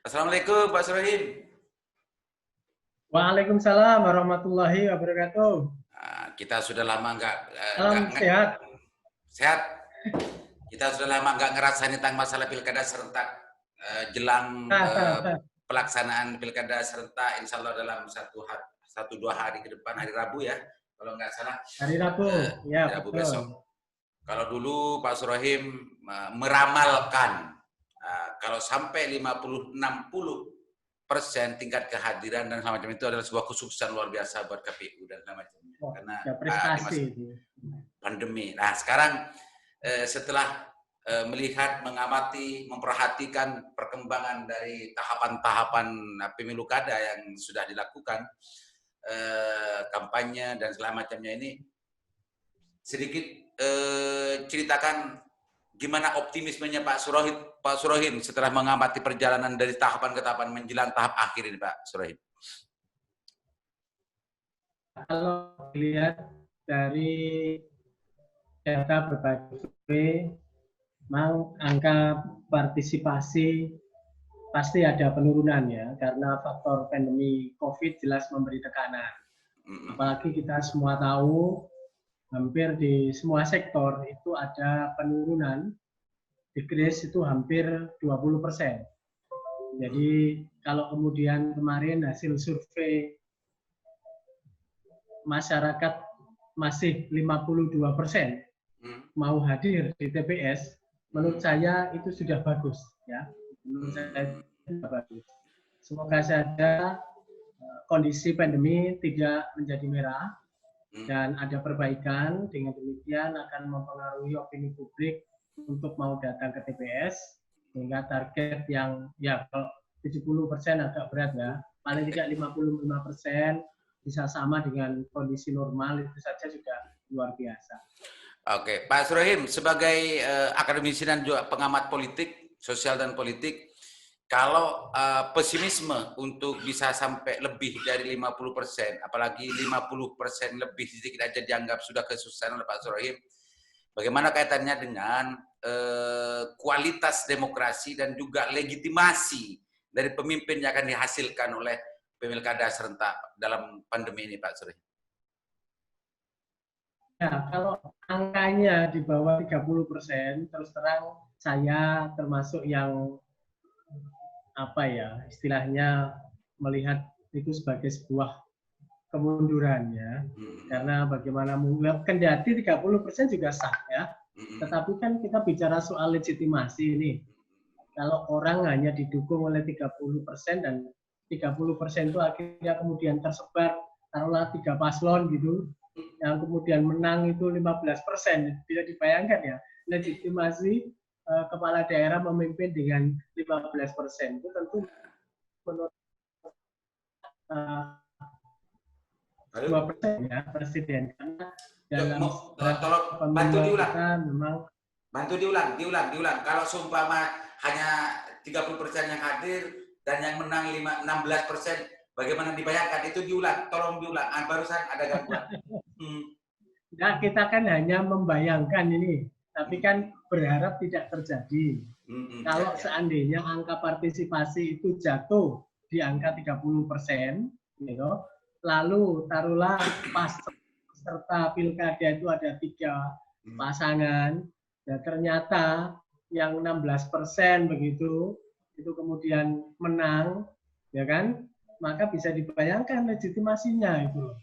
Assalamualaikum Pak Surahim. Waalaikumsalam warahmatullahi wabarakatuh. Kita sudah lama Salam sehat. sehat. Kita sudah lama nggak ngerasain tentang masalah pilkada serentak jelang pelaksanaan pilkada serentak. Insya Allah dalam 1-2 hari ke depan, hari Rabu ya, kalau nggak salah. Hari Rabu, ya Rabu betul. besok. Kalau dulu Pak Surahim meramalkan kalau sampai 50-60% tingkat kehadiran dan semacam itu adalah sebuah kesuksesan luar biasa buat KPU dan semacamnya. Karena ya prestasi pandemi. Nah sekarang setelah melihat, mengamati, memperhatikan perkembangan dari tahapan-tahapan pemilu kada yang sudah dilakukan, kampanye dan segala macamnya ini, sedikit ceritakan gimana optimismenya Pak Surahim setelah mengamati perjalanan dari tahapan ke tahapan menjelang tahap akhir ini Pak Surahim. Kalau dilihat dari data berbagai survei, memang angka partisipasi pasti ada penurunan ya, karena faktor pandemi COVID jelas memberi tekanan. Apalagi kita semua tahu hampir di semua sektor itu ada penurunan, decrease itu hampir 20%. Jadi kalau kemudian kemarin hasil survei masyarakat masih 52% mau hadir di TPS, menurut saya itu sudah bagus ya. Menurut saya sudah bagus. Semoga saja kondisi pandemi tidak menjadi merah dan ada perbaikan. Dengan demikian akan mempengaruhi opini publik untuk mau datang ke TPS, sehingga target yang ya kalau 70% agak berat ya, paling tidak 55% bisa sama dengan kondisi normal, itu saja sudah luar biasa. Oke, Pak Surahim sebagai akademisi dan juga pengamat politik, sosial dan politik, kalau pesimisme untuk bisa sampai lebih dari 50%, apalagi 50% lebih sedikit aja dianggap sudah kesuksesan oleh Pak Surahim, bagaimana kaitannya dengan kualitas demokrasi dan juga legitimasi dari pemimpin yang akan dihasilkan oleh pilkada serentak dalam pandemi ini, Pak Surahim? Ya, kalau angkanya di bawah 30%, terus terang saya termasuk yang apa ya, istilahnya melihat itu sebagai sebuah kemunduran ya. Karena bagaimana kendati 30% juga sah ya. Tetapi kan kita bicara soal legitimasi ini. Kalau orang hanya didukung oleh 30% dan 30% itu akhirnya kemudian tersebar, taruhlah 3 paslon gitu, yang kemudian menang itu 15%, tidak dibayangkan ya, legitimasi kepala daerah memimpin dengan 15%, itu tentu menurut 2% ya presiden, karena dalam bantu diulang. kita memang bantu diulang. Kalau seumpama hanya 30% yang hadir dan yang menang 16%, bagaimana dibayangkan? Itu diulang, tolong diulang. Barusan ada gangguan. Nah, kita kan hanya membayangkan ini, tapi kan berharap tidak terjadi. Kalau seandainya angka partisipasi itu jatuh di angka 30%, gitu, lalu taruhlah pas serta pilkada itu ada 3 pasangan, dan ternyata yang 16% begitu, itu kemudian menang, ya kan? Maka bisa dibayangkan legitimasinya itu.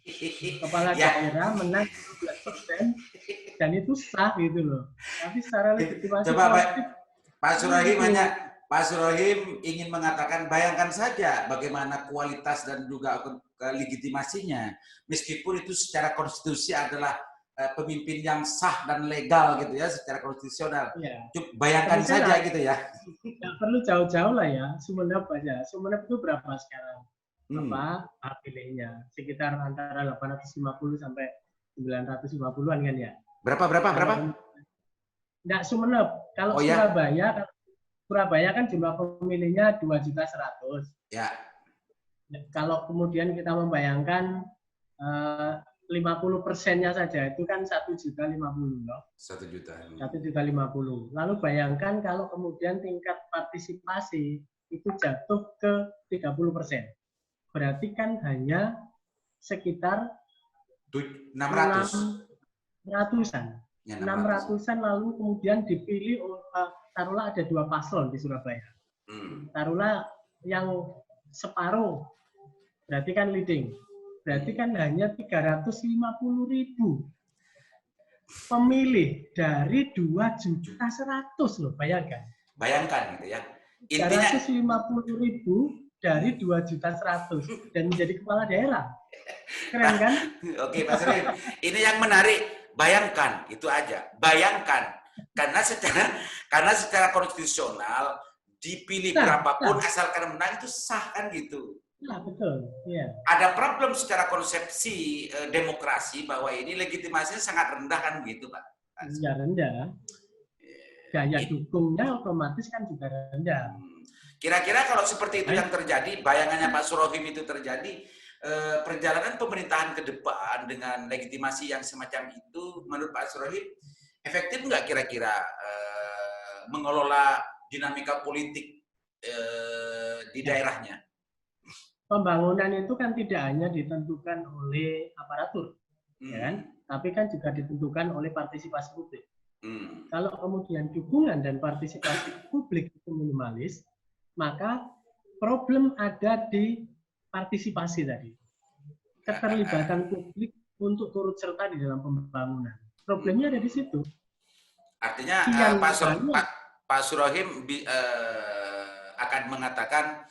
Kepala daerah menang 12% dan itu sah gitu loh. Tapi secara legitimasi politik, Pak Surahim ingin mengatakan, bayangkan saja bagaimana kualitas dan juga legitimasinya, meskipun itu secara konstitusi adalah pemimpin yang sah dan legal gitu ya, secara konstitusional. Ya. Bayangkan saja gitu ya. Nggak perlu jauh-jauh lah ya, Sumeneb aja. Sumeneb itu berapa sekarang? Pilihnya sekitar antara 850 sampai 950-an kan ya. Berapa? Enggak, Sumeneb. Kalau Surabaya kan jumlah pemilihnya 2.100.000. Ya. Kalau kemudian kita membayangkan 50%-nya saja itu kan 1.050.000 loh. 1.050.000. Lalu bayangkan kalau kemudian tingkat partisipasi itu jatuh ke 30%. Berarti kan hanya sekitar 600. 600-an. Ya, 600-an lalu kemudian dipilih, taruhlah ada 2 paslon di Surabaya. Taruhlah yang separuh, berarti kan leading. Berarti kan hanya 350.000 pemilih dari 2.100.000 loh, bayangkan. Bayangkan gitu ya. Intinya 350.000 dari 2.100.000 dan menjadi kepala daerah. Keren kan? Oke, Pak Surohim. Ini yang menarik. Bayangkan, itu aja. Bayangkan. Karena secara konstitusional dipilih berapapun asalkan menang itu sah kan gitu. Nah, betul. Ya. Ada problem secara konsepsi demokrasi bahwa ini legitimasinya sangat rendah kan gitu, Pak. Ya, rendah. Gaya dukungnya otomatis kan juga rendah. Kira-kira kalau seperti itu yang terjadi, bayangannya Pak Surohim itu terjadi, perjalanan pemerintahan ke depan dengan legitimasi yang semacam itu, menurut Pak Surohim, efektif nggak kira-kira mengelola dinamika politik di daerahnya? Pembangunan itu kan tidak hanya ditentukan oleh aparatur, ya kan? Tapi kan juga ditentukan oleh partisipasi publik. Kalau kemudian dukungan dan partisipasi publik itu minimalis, maka problem ada di partisipasi tadi. Keterlibatan publik untuk turut serta di dalam pembangunan. Problemnya ada di situ. Artinya Pak Surohim akan mengatakan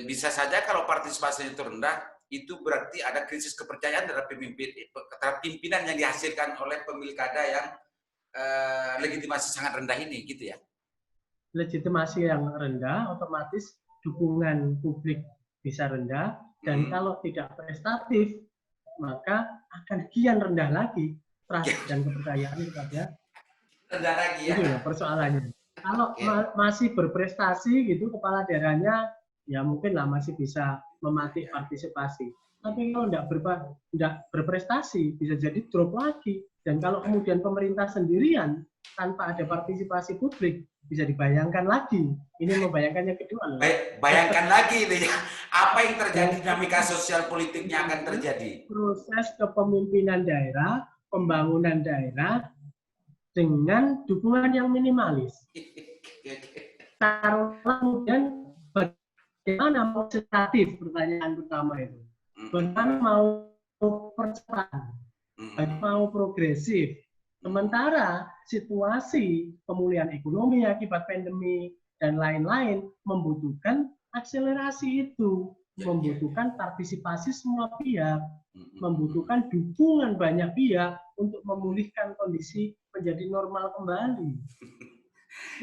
bisa saja kalau partisipasinya itu rendah, itu berarti ada krisis kepercayaan terhadap pimpinan yang dihasilkan oleh pemilkada yang legitimasi sangat rendah ini, gitu ya? Legitimasi yang rendah, otomatis dukungan publik bisa rendah, dan kalau tidak prestatif, maka akan kian rendah lagi trust dan kepercayaan kepada rendah lagi ya. Itu ya persoalannya. Kalau masih berprestasi gitu kepala daerahnya, ya mungkin lah masih bisa mematik partisipasi. Tapi kalau tidak berprestasi, bisa jadi drop lagi. Dan kalau kemudian pemerintah sendirian tanpa ada partisipasi publik, bisa dibayangkan lagi. Ini membayangkannya kedua. Bayangkan lagi ini, apa yang terjadi, dinamika sosial politiknya akan terjadi. Proses kepemimpinan daerah, pembangunan daerah, dengan dukungan yang minimalis. Taruhlah kemudian bagaimana mau sensitif, pertanyaan pertama itu. Bagaimana mau percepatan, bagaimana mau progresif. Sementara situasi pemulihan ekonomi akibat pandemi dan lain-lain membutuhkan akselerasi itu, membutuhkan partisipasi semua pihak, membutuhkan dukungan banyak pihak untuk memulihkan kondisi menjadi normal kembali.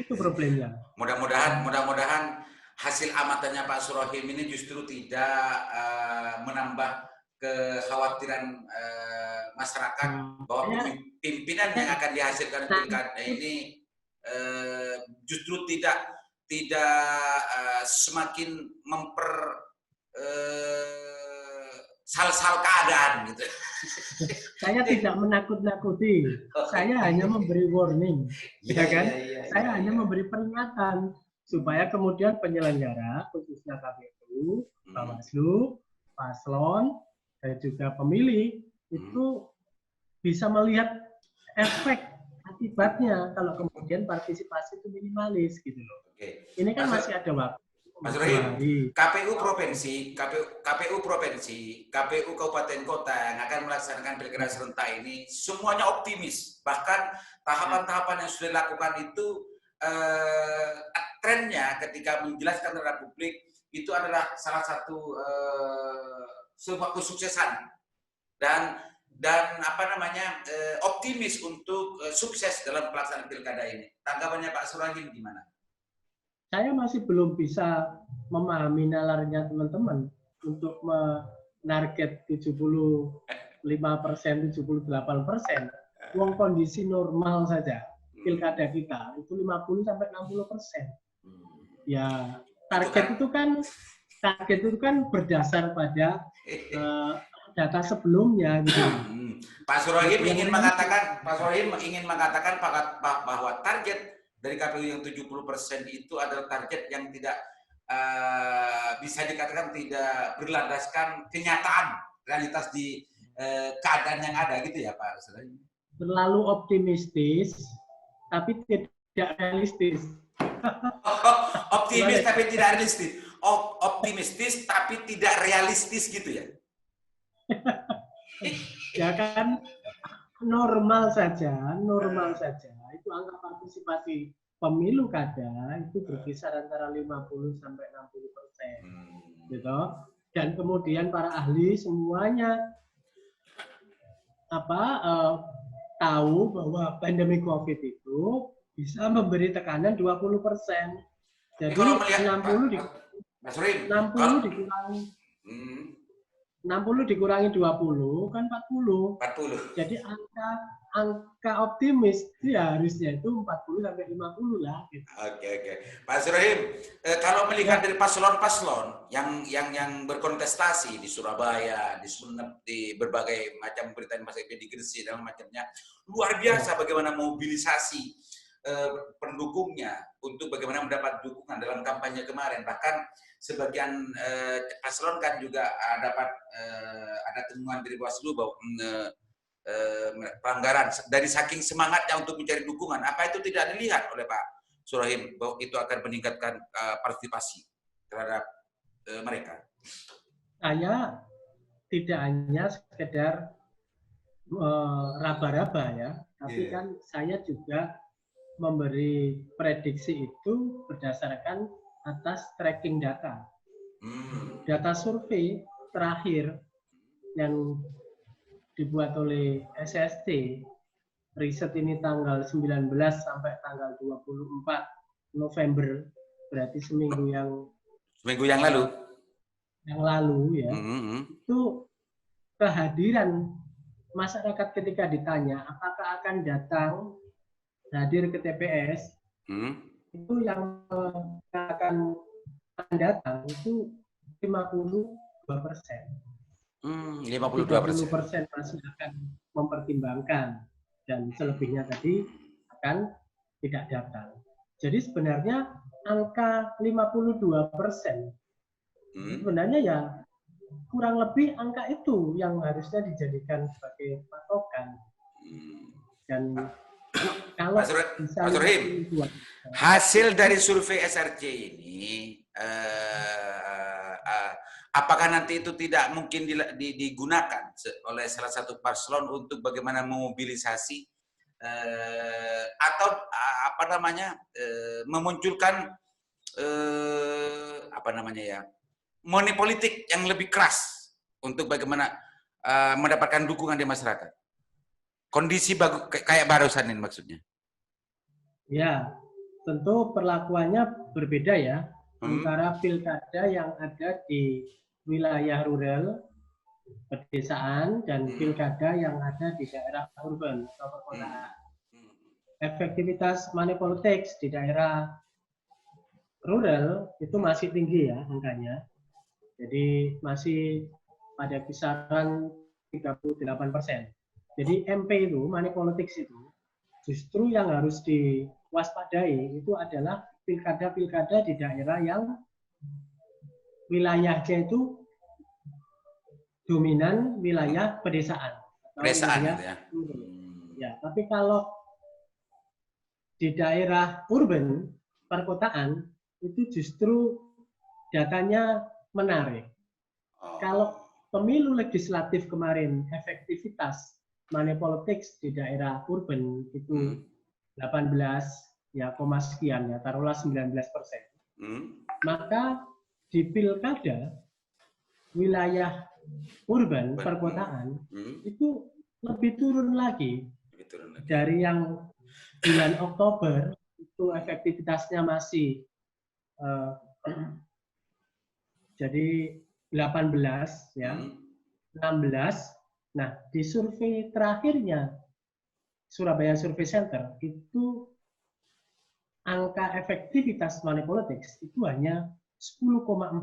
Itu problemnya. Mudah-mudahan hasil amatannya Pak Surohim ini justru tidak menambah kekhawatiran masyarakat bahwa pimpinan yang akan dihasilkan pilkada ini justru tidak semakin sal-sal keadaan gitu. Saya tidak menakut-nakuti, saya hanya memberi warning, ya kan? Saya hanya memberi peringatan supaya kemudian penyelenggara, khususnya KPU, Bawaslu, paslon, dan juga pemilih itu bisa melihat efek akibatnya kalau kemudian partisipasi itu minimalis gitu loh. Ini kan masih ada waktu. Mas Rohim, KPU provinsi, KPU kabupaten kota yang akan melaksanakan pilkada serentak ini semuanya optimis. Bahkan tahapan-tahapan yang sudah dilakukan itu trennya ketika menjelaskan terhadap publik itu adalah salah satu sebuah kesuksesan dan optimis untuk sukses dalam pelaksanaan pilkada ini. Tanggapannya Pak Surohim gimana? Saya masih belum bisa memahami nalarnya teman-teman untuk menarget 75%, 78%. Uang kondisi normal saja pilkada kita itu 50-60%. Ya target itu kan berdasar pada data sebelumnya gitu. Pak Surohim ingin mengatakan bahwa target dari KPU yang 70% itu adalah target yang tidak bisa dikatakan tidak berlandaskan kenyataan realitas di keadaan yang ada gitu ya Pak Ruslan? Terlalu optimistis, tapi tidak realistis. Optimis tapi tidak realistis. Optimistis tapi tidak realistis gitu ya? Ya kan, normal saja. Itu angka partisipasi pemilu kada itu berkisar antara 50 sampai 60%. Gitu. Dan kemudian para ahli semuanya tahu bahwa pandemi COVID itu bisa memberi tekanan 20%. Jadi kalau melihat 60 dikurangi 60 dikurangi 20 kan 40. Jadi angka optimis itu ya harusnya itu 40 sampai 50 lah. Gitu. Oke. Pak Surahim, kalau melihat dari paslon-paslon yang berkontestasi di Surabaya, di Sumeneb, di berbagai macam pemerintahan Mas Ebe di Gresik dan macamnya, luar biasa bagaimana mobilisasi pendukungnya untuk bagaimana mendapat dukungan dalam kampanye kemarin. Bahkan sebagian paslon kan juga dapat ada temuan dari Bawaslu bahwa pelanggaran dari saking semangatnya untuk mencari dukungan. Apa itu tidak dilihat oleh Pak Surahim bahwa itu akan meningkatkan partisipasi terhadap mereka? Saya tidak hanya sekedar raba-raba ya, tapi kan saya juga memberi prediksi itu berdasarkan atas tracking data. Data survei terakhir yang dibuat oleh SST, riset ini tanggal 19 sampai tanggal 24 November, berarti seminggu yang lalu ya, itu kehadiran masyarakat ketika ditanya apakah akan datang hadir ke TPS, itu yang akan datang itu 52%. 30% masih akan mempertimbangkan dan selebihnya tadi akan tidak datang. Jadi sebenarnya angka 52% sebenarnya ya kurang lebih angka itu yang harusnya dijadikan sebagai patokan. Dan kalau Mas Surahim, hasil dari survei SRC ini apakah nanti itu tidak mungkin digunakan oleh salah satu paslon untuk bagaimana memobilisasi atau memunculkan money politik yang lebih keras untuk bagaimana mendapatkan dukungan di masyarakat? Kondisi kayak barusan ini maksudnya. Ya, tentu perlakuannya berbeda ya antara pilkada yang ada di wilayah rural, pedesaan, dan pilkada yang ada di daerah urban atau perkotaan. Efektivitas money politics di daerah rural itu masih tinggi ya angkanya. Jadi masih pada kisaran 38%. Jadi MP itu, money politics itu, justru yang harus diwaspadai itu adalah pilkada-pilkada di daerah yang wilayahnya itu dominan wilayah pedesaan. Pedesaan ya. Ya, tapi kalau di daerah urban, perkotaan, itu justru datanya menarik. Kalau pemilu legislatif kemarin efektivitas money politics di daerah urban itu 18 ya koma sekian ya taruhlah 19%. Maka di pilkada wilayah urban perkotaan itu lebih turun lagi dari yang bulan Oktober itu efektivitasnya masih jadi 18 ya 16. Nah, di survei terakhirnya Surabaya Survey Center itu angka efektivitas money politics itu hanya 10,4%.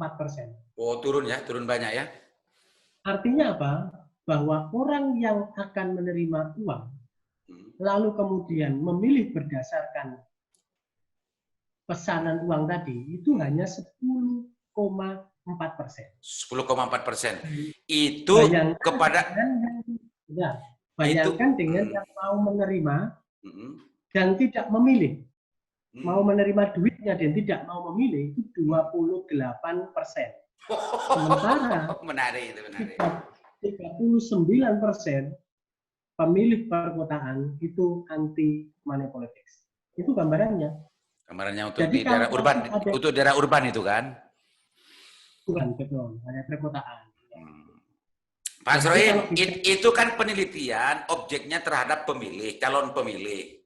Oh, turun ya, turun banyak ya. Artinya apa? Bahwa orang yang akan menerima uang lalu kemudian memilih berdasarkan pesanan uang tadi itu hanya 10,4%. 10,4%. Itu Bayangkan kepada bayangkan itu dengan yang mau menerima mm, dan tidak memilih. Mau mm. menerima duitnya dan tidak mau memilih itu 28%. Sementara Menarik itu, menarik. 39% pemilih perkotaan itu anti money politics. Itu gambarannya. Gambarannya untuk Jadi di daerah kalau urban, ada untuk daerah urban itu kan. betul, ada perkotaan. Pak Jadi Sohim, kalau bisa itu kan penelitian objeknya terhadap pemilih, calon pemilih.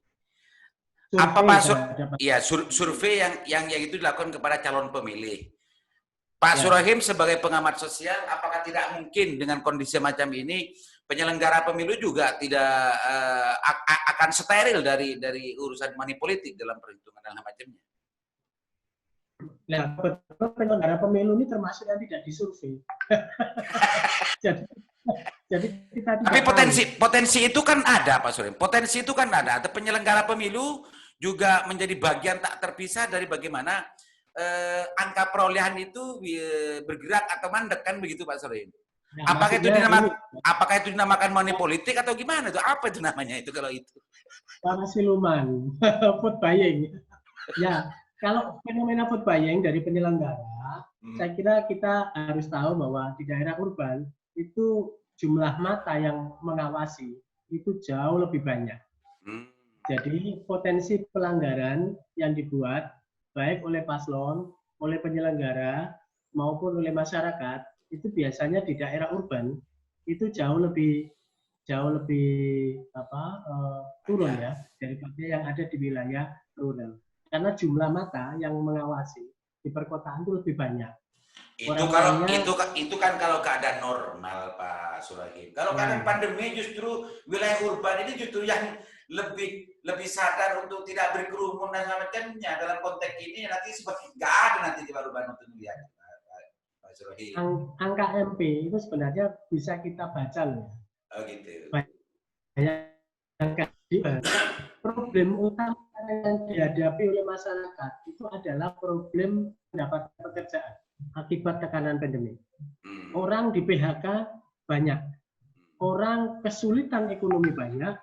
Apa survei Pak terhadap ya survei yang itu dilakukan kepada calon pemilih. Pak ya, Surahim sebagai pengamat sosial, apakah tidak mungkin dengan kondisi macam ini penyelenggara pemilu juga tidak akan steril dari urusan money politik dalam perhitungan dan macamnya? nah, betul penyelenggara pemilu ini termasuk yang tidak disurvei. jadi, jadi kita Tapi tidak tahu. potensi itu kan ada, Pak Surahim. Potensi itu kan ada. Atau penyelenggara pemilu juga menjadi bagian tak terpisah dari bagaimana angka perolehan itu bergerak atau mandek kan begitu, Pak Surahim. Nah, Apakah itu dinamakan money politik atau gimana itu? Apa itu namanya itu kalau itu? para siluman, vote buying. Ya, kalau fenomena vote buying dari penyelenggara, saya kira kita harus tahu bahwa di daerah urban itu jumlah mata yang mengawasi itu jauh lebih banyak. Jadi potensi pelanggaran yang dibuat baik oleh paslon, oleh penyelenggara maupun oleh masyarakat itu biasanya di daerah urban itu jauh lebih turun ya daripada yang ada di wilayah rural. Karena jumlah mata yang mengawasi di perkotaan itu lebih banyak. Itu kan kalau keadaan normal, Pak Surahim. Kalau keadaan pandemi justru wilayah urban ini justru yang lebih sadar untuk tidak berkerumun dan semacamnya. Dalam konteks ini nanti seperti nggak ada nanti di urban untuk melihat, Pak Surahim. Angka MP itu sebenarnya bisa kita baca loh. Oh gitu. Problem utama yang dihadapi oleh masyarakat itu adalah problem pendapatan pekerjaan akibat tekanan pandemi. Orang di PHK banyak, orang kesulitan ekonomi banyak,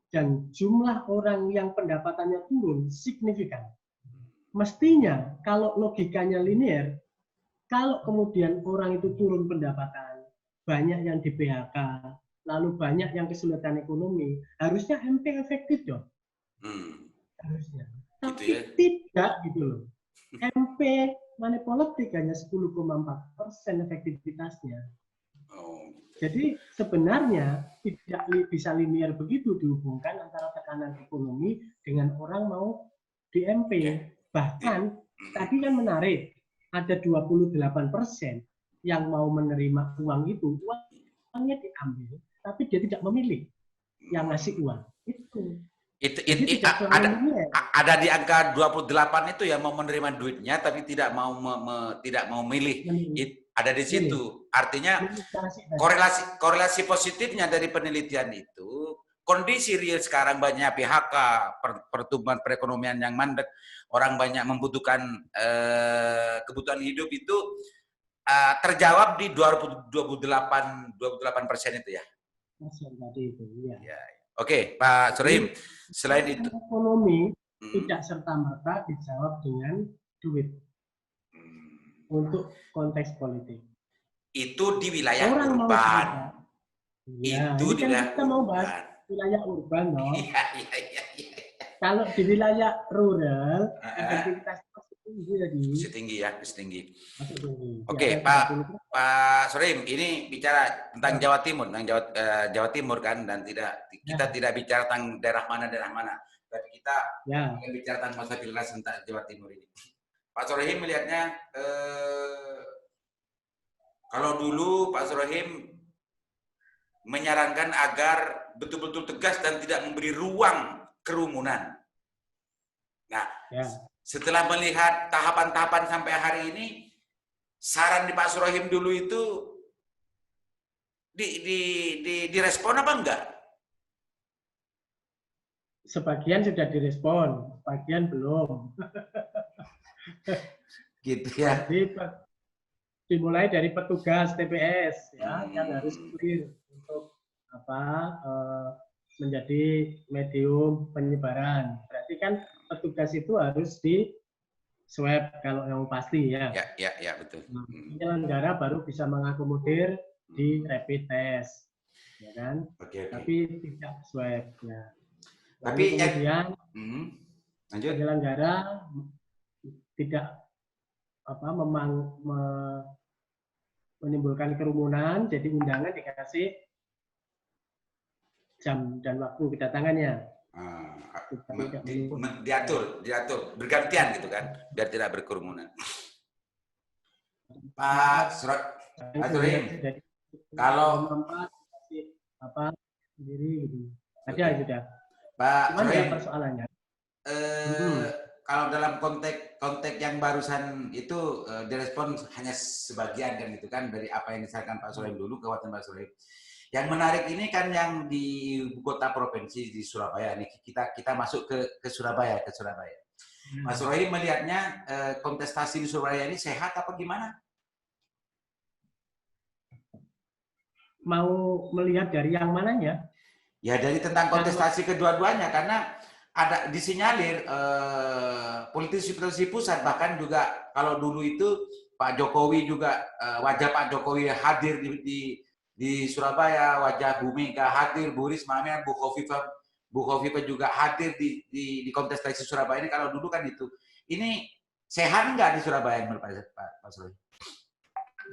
dan jumlah orang yang pendapatannya turun signifikan. Mestinya kalau logikanya linear, kalau kemudian orang itu turun pendapatan, banyak yang di PHK, lalu banyak yang kesulitan ekonomi, harusnya MP efektif dong. Harusnya. Tapi gitu ya? Tidak gitu loh. MP money politik hanya 10,4% efektivitasnya. Jadi sebenarnya tidak bisa linear begitu dihubungkan antara tekanan ekonomi dengan orang mau di MP. Bahkan tadi kan menarik, ada 28% yang mau menerima uang itu, uangnya diambil, tapi dia tidak memilih yang ngasih uang. Ada di angka 28 itu yang mau menerima duitnya tapi tidak mau milih. Ada di situ. Artinya korelasi positifnya dari penelitian itu, kondisi real sekarang banyak PHK, pertumbuhan perekonomian yang mandek, orang banyak membutuhkan kebutuhan hidup itu terjawab di 28% itu ya. Ya. Oke, Pak Surahim. Selain itu, ekonomi tidak serta-merta dijawab dengan duit untuk konteks politik. Itu di wilayah urban. Itu di wilayah kita mau bahas wilayah urban, dong. Iya. Kalau di wilayah rural, efektivitas setinggi. Oke, Pak Surahim, ini bicara tentang Jawa Timur, Jawa Timur kan, dan kita tidak bicara tentang daerah mana, tapi kita ingin bicara tentang masa pilpres tentang Jawa Timur ini. Pak Surahim melihatnya, kalau dulu Pak Surahim menyarankan agar betul-betul tegas dan tidak memberi ruang kerumunan. Nah, setelah melihat tahapan-tahapan sampai hari ini, saran di Pak Surahim dulu itu direspon apa enggak? Sebagian sudah direspon, sebagian belum. Gitu ya. Jadi dimulai dari petugas TPS ya yang harus Hmm. clear untuk apa menjadi medium penyebaran. Berarti kan petugas itu harus di swab kalau yang pasti ya. Ya, ya, ya, betul. Nah, penyelenggara baru bisa mengakomodir di rapid test, ya kan? Oke, oke. Tapi tidak swab. Ya. Lalu Tapi yang kemudian lanjut. penyelenggara tidak menimbulkan kerumunan, jadi undangan dikasih jam dan waktu kedatangannya. Diatur, bergantian gitu kan, biar tidak berkerumunan. Pak Surahim, kalau sendiri gitu. Ada okay. sudah. Pak Surahim, persoalannya? Kalau dalam konteks yang barusan itu direspon hanya sebagian kan gitu kan dari apa yang disampaikan Pak Surahim dulu, kekhawatiran Pak Surahim. Yang menarik ini kan yang di ibu kota provinsi di Surabaya. Nih kita masuk ke Surabaya, Mas Surahim melihatnya kontestasi di Surabaya ini sehat apa gimana? Mau melihat dari yang mananya? Ya dari tentang kontestasi kedua-duanya karena ada disinyalir politisi pusat bahkan juga kalau dulu itu Pak Jokowi juga wajah Pak Jokowi hadir di Surabaya, wajah Bu Mega hadir, Bu Risma, Bu Khofifah juga hadir di kontestasi Surabaya ini. Kalau dulu kan itu. Ini sehat nggak di Surabaya menurut Pak Surya?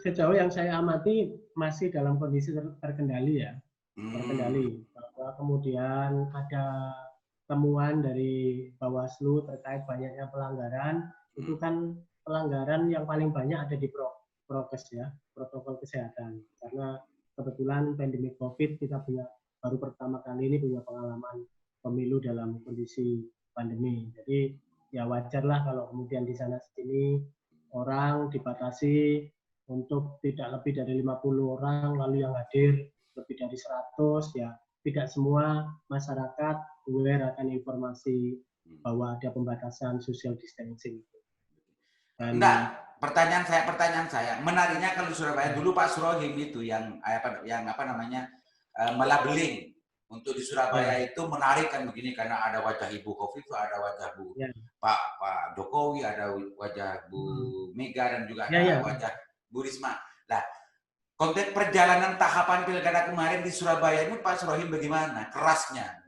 Sejauh yang saya amati masih dalam kondisi terkendali ya. Terkendali. Bahwa kemudian ada temuan dari Bawaslu terkait banyaknya pelanggaran, itu kan pelanggaran yang paling banyak ada di prokes ya, protokol kesehatan. Karena kebetulan pandemi COVID kita baru pertama kali ini punya pengalaman pemilu dalam kondisi pandemi. Jadi ya wajarlah kalau kemudian di sana sini orang dibatasi untuk tidak lebih dari 50 orang, lalu yang hadir lebih dari 100 ya. Tidak semua masyarakat aware akan informasi bahwa ada pembatasan social distancing. Dan enggak, pertanyaan saya, menariknya kalau Surabaya dulu Pak Surahim itu yang melabeling untuk di Surabaya itu menarik kan begini karena ada wajah Ibu Khofifah, ada wajah Pak Jokowi, ada wajah Bu Mega dan juga ada wajah Bu Risma. Nah, konteks perjalanan tahapan pilkada kemarin di Surabaya ini Pak Surahim bagaimana? Kerasnya?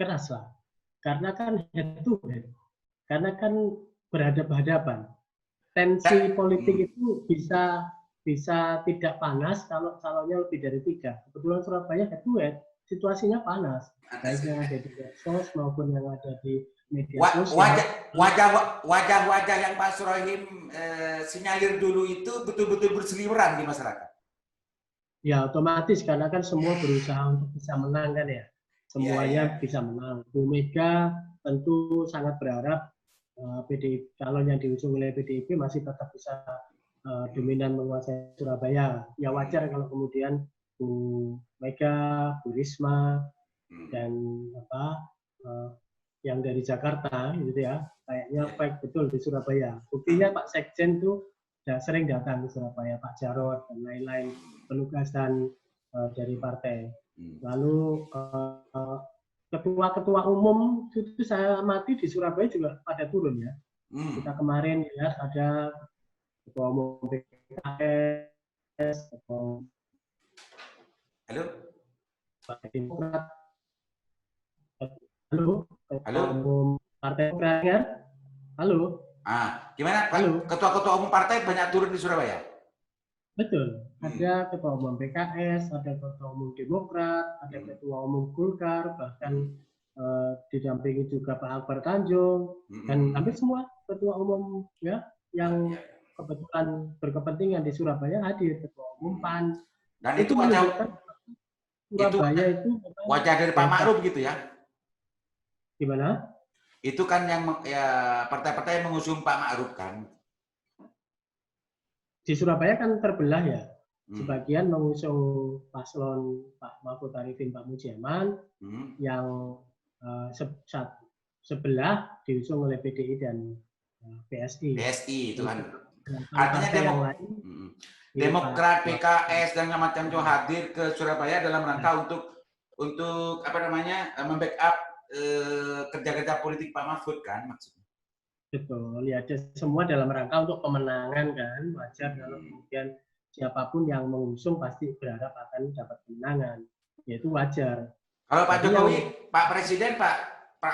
Keras lah, karena kan head to head, karena kan berhadapan-hadapan. Tensi politik itu bisa tidak panas kalau calonnya lebih dari 3. Kebetulan Surabaya head to head, situasinya panas, baik yang ada di medsos maupun yang ada di media sosial. Wajah-wajah yang Pak Surahim sinyalir dulu itu betul-betul berseliweran di masyarakat. Ya otomatis karena kan semua berusaha untuk bisa menang kan ya. Semuanya bisa menang. Bu Mega tentu sangat berharap PDIP, calon yang diusung oleh PDIP masih tetap bisa dominan menguasai Surabaya. Ya wajar kalau kemudian Bu Mega, Bu Risma, dan yang dari Jakarta gitu ya, kayaknya baik betul di Surabaya. Buktinya Pak Sekjen tuh sudah sering datang ke Surabaya, Pak Jarod dan lain-lain penugasan dari partai. Lalu ketua-ketua umum itu saya amati di Surabaya juga pada turun ya. Kita kemarin lihat ada ketua umum PKS, ketua Demokrat, ketua umum Partai Demokrat. Halo. Gimana? Ketua-ketua umum partai banyak turun di Surabaya? Betul. Ada ketua umum PKS, ada ketua umum Demokrat, ada ketua umum Golkar, bahkan didampingi juga Pak Akbar Tanjung, dan hampir semua ketua umum ya yang kebetulan berkepentingan di Surabaya hadir, ketua umum PAN. Dan itu menunjukkan Surabaya itu wajah dari Pak Ma'ruf gitu ya? Gimana? Itu kan yang partai-partai yang mengusung Pak Ma'ruf kan? Di Surabaya kan terbelah ya. Sebagian mengusung paslon Pak Mahfud Arifin, Pak Mujiaman, yang sebelah diusung oleh PDI dan PSI. PSI itu kan. Dan Artinya partai yang lain, Demokrat, PKS dan macam-macam hadir ke Surabaya dalam rangka untuk apa namanya membackup kerja-kerja politik Pak Mahfud kan maksudnya. betul, ya semua dalam rangka untuk kemenangan kan, wajar kalau kemudian siapapun yang mengusung pasti berharap akan dapat kemenangan, yaitu wajar. Kalau Pak Tapi Jokowi, Pak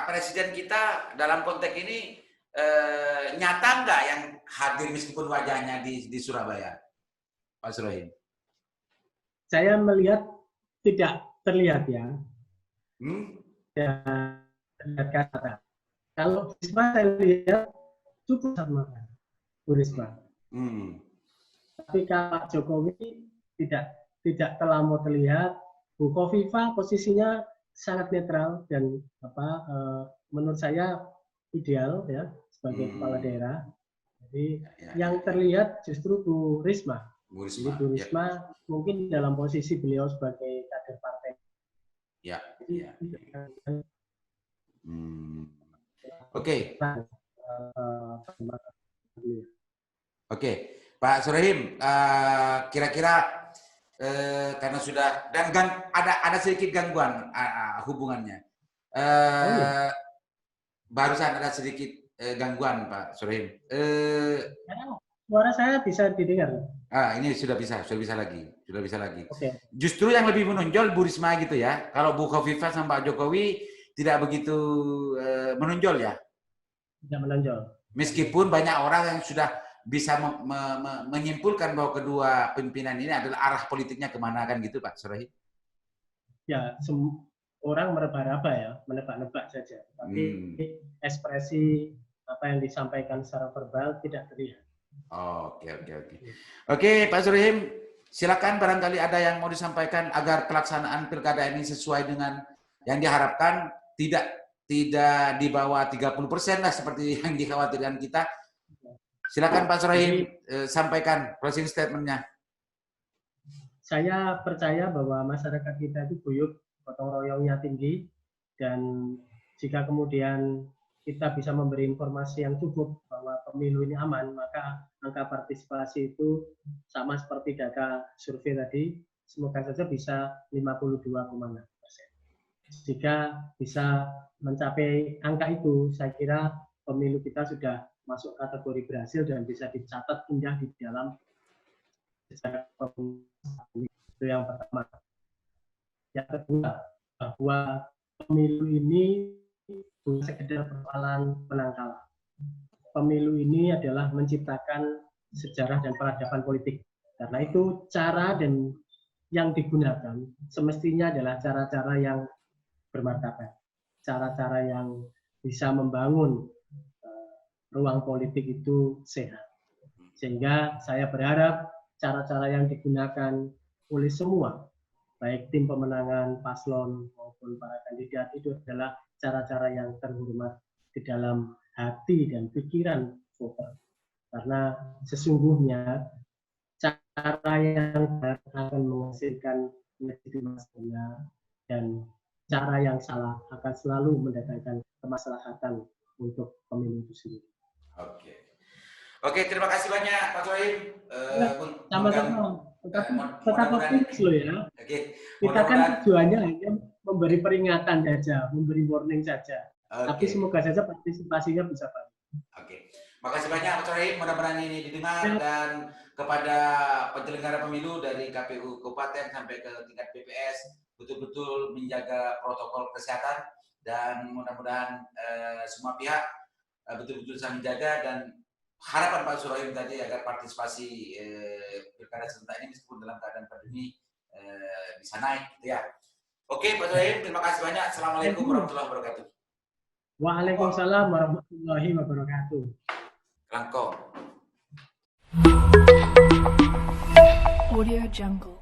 Presiden kita dalam konteks ini nyata nggak yang hadir meskipun wajahnya di Surabaya, Pak Surahim? Saya melihat tidak terlihat ya. Terlihat kata. Kalau Risma saya lihat cukup sama Bu Risma. Tapi kalau Pak Jokowi tidak terlalu terlihat. Bu Kofifa posisinya sangat netral dan menurut saya ideal ya sebagai kepala daerah. Jadi yang terlihat justru Bu Risma. Jadi Bu Risma mungkin dalam posisi beliau sebagai kader partai. Ya. Oke. Oke, Pak Surahim, kira-kira karena sudah dan ada sedikit gangguan hubungannya. Barusan ada sedikit gangguan, Pak Surahim. Suara saya bisa didengar. Ini sudah bisa lagi. Okay. Justru yang lebih menonjol Bu Risma gitu ya. Kalau Bu Khofifah sama Pak Jokowi tidak begitu menonjol ya. Tidak menonjol. Meskipun banyak orang yang sudah bisa menyimpulkan bahwa kedua pimpinan ini adalah arah politiknya kemana kan gitu Pak Surahim? Ya, orang meraba-raba ya, menebak-nebak saja. Tapi ekspresi apa yang disampaikan secara verbal tidak terlihat. Oke, Pak Surahim, silakan barangkali ada yang mau disampaikan agar pelaksanaan pilkada ini sesuai dengan yang diharapkan, tidak di bawah 30% lah seperti yang dikhawatirkan kita. Silakan Pak Surahim sampaikan closing statement-nya. Saya percaya bahwa masyarakat kita itu guyup, gotong royongnya tinggi, dan jika kemudian kita bisa memberi informasi yang cukup bahwa pemilu ini aman, maka angka partisipasi itu sama seperti data survei tadi, semoga saja bisa 52,6%. Jika bisa mencapai angka itu, saya kira pemilu kita sudah masuk kategori berhasil dan bisa dicatat indah di dalam sejarah pemilu. Itu yang pertama. Yang kedua, bahwa pemilu ini bukan sekedar persoalan menang kalah. Pemilu ini adalah menciptakan sejarah dan peradaban politik. Karena itu cara dan yang digunakan semestinya adalah cara-cara yang bermartabat, cara-cara yang bisa membangun ruang politik itu sehat. Sehingga saya berharap cara-cara yang digunakan oleh semua, baik tim pemenangan, paslon, maupun para kandidat itu adalah cara-cara yang terhormat di dalam hati dan pikiran voter. Karena sesungguhnya cara yang akan menghasilkan legitimasinya dan cara yang salah akan selalu mendatangkan kemaslahatan untuk pemilu itu sendiri. Oke, terima kasih banyak Pak Surahim. Sama-sama. Tetap optimis loh ya. Kita kan tujuannya hanya memberi peringatan saja, memberi warning saja. Tapi semoga saja partisipasinya bisa baik. Makasih banyak Pak Surahim. Mudah-mudahan ini didengar dan kepada penyelenggara pemilu dari KPU Kabupaten sampai ke tingkat BPS betul-betul menjaga protokol kesehatan dan mudah-mudahan semua pihak betul-betul bisa menjaga dan harapan Pak Surahim tadi agar partisipasi pilkada serentak ini meskipun dalam keadaan pandemi bisa naik gitu ya. Oke Pak Surahim, terima kasih banyak. Assalamualaikum warahmatullahi wabarakatuh. Waalaikumsalam warahmatullahi wabarakatuh. Langkong. Audio Jungle.